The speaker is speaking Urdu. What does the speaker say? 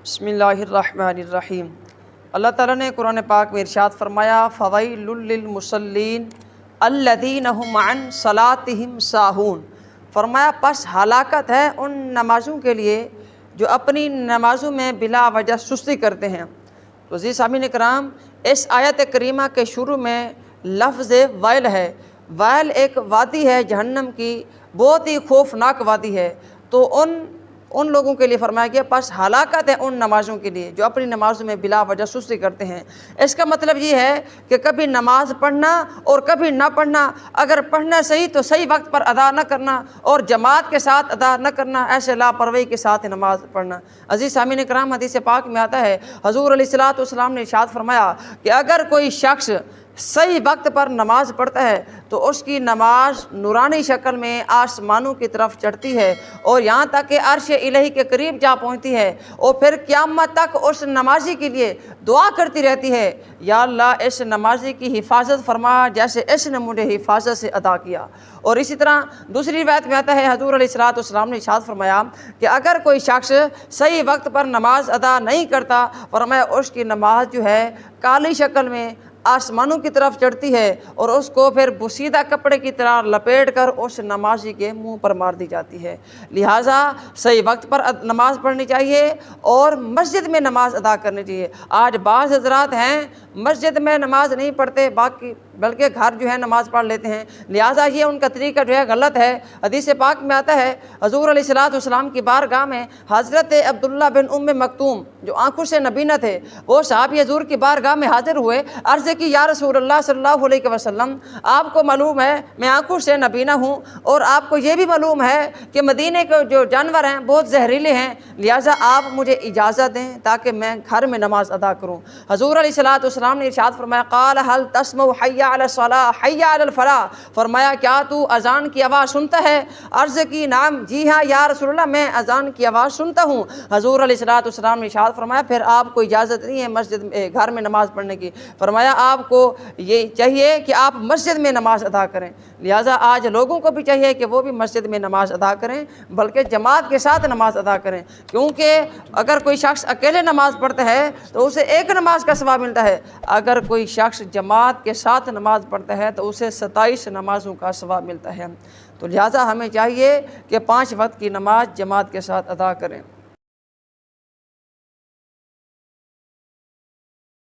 بسم اللہ الرحمن الرحیم۔ اللہ تعالیٰ نے قرآن پاک میں ارشاد فرمایا فویل للمصلین الذین هم عن صلاتهم ساہون۔ فرمایا پس ہلاکت ہے ان نمازوں کے لیے جو اپنی نمازوں میں بلا وجہ سستی کرتے ہیں۔ تو عزیز سامعین کرام، اس آیت کریمہ کے شروع میں لفظ ویل ہے۔ ویل ایک وادی ہے جہنم کی، بہت ہی خوفناک وادی ہے۔ تو ان لوگوں کے لیے فرمایا گیا پس ہلاکت ہے ان نمازوں کے لیے جو اپنی نمازوں میں بلا وجہ سستی کرتے ہیں۔ اس کا مطلب یہ ہے کہ کبھی نماز پڑھنا اور کبھی نہ پڑھنا، اگر پڑھنا صحیح تو صحیح وقت پر ادا نہ کرنا اور جماعت کے ساتھ ادا نہ کرنا، ایسے لاپرواہی کے ساتھ نماز پڑھنا۔ عزیز سامعین کرام، حدیث پاک میں آتا ہے حضور علیہ الصلوۃ والسلام نے ارشاد فرمایا کہ اگر کوئی شخص صحیح وقت پر نماز پڑھتا ہے تو اس کی نماز نورانی شکل میں آسمانوں کی طرف چڑھتی ہے اور یہاں تک کہ عرش الہی کے قریب جا پہنچتی ہے، اور پھر قیامت تک اس نمازی کے لیے دعا کرتی رہتی ہے، یا اللہ اس نمازی کی حفاظت فرما جیسے اس نے مجھے حفاظت سے ادا کیا۔ اور اسی طرح دوسری روایت میں آتا ہے حضور علیہ الصلوۃ والسلام نے ارشاد فرمایا کہ اگر کوئی شخص صحیح وقت پر نماز ادا نہیں کرتا، فرمایا اس کی نماز جو ہے کالی شکل میں آسمانوں کی طرف چڑھتی ہے اور اس کو پھر بوسیدہ کپڑے کی طرح لپیٹ کر اس نمازی کے منہ پر مار دی جاتی ہے۔ لہٰذا صحیح وقت پر نماز پڑھنی چاہیے اور مسجد میں نماز ادا کرنی چاہیے۔ آج بعض حضرات ہیں مسجد میں نماز نہیں پڑھتے، بلکہ گھر جو ہے نماز پڑھ لیتے ہیں، لہٰذا یہ ان کا طریقہ جو ہے غلط ہے۔ حدیث پاک میں آتا ہے حضور علیہ الصلوۃ والسلام کی بارگاہ میں حضرت عبداللہ بن ام مکتوم جو آنکھوں سے نبینہ تھے، وہ صحابی حضور کی بارگاہ میں حاضر ہوئے، عرض کی یا رسول اللہ صلی اللہ علیہ وسلم، آپ کو معلوم ہے میں آنکھوں سے نبینہ ہوں، اور آپ کو یہ بھی معلوم ہے کہ مدینے کے جو جانور ہیں بہت زہریلے ہیں، لہٰذا آپ مجھے اجازت دیں تاکہ میں گھر میں نماز ادا کروں۔ حضور علیہ الصلوۃ والسلام نے ارشاد فرمایا قال هل تسمع حی علی الصلاۃ حی علی الفلاح، فرمایا کیا تو اذان کی آواز سنتا ہے؟ عرض کی نعم، جی ہاں یا رسول اللہ میں اذان کی آواز سنتا ہوں۔ حضور علیہ الصلوۃ والسلام نے ارشاد فرمایا پھر آپ کو اجازت نہیں ہے مسجد میں گھر میں نماز پڑھنے کی، فرمایا آپ کو یہ چاہیے کہ آپ مسجد میں نماز ادا کریں۔ لہٰذا آج لوگوں کو بھی چاہیے کہ وہ بھی مسجد میں نماز ادا کریں، بلکہ جماعت کے ساتھ نماز ادا کریں، کیونکہ اگر کوئی شخص اکیلے نماز پڑھتا ہے تو اسے ایک نماز کا ثواب ملتا ہے، اگر کوئی شخص جماعت کے ساتھ نماز پڑھتا ہے تو اسے 27 نمازوں کا ثواب ملتا ہے۔ تو لہٰذا ہمیں چاہیے کہ 5 وقت کی نماز جماعت کے ساتھ ادا کریں۔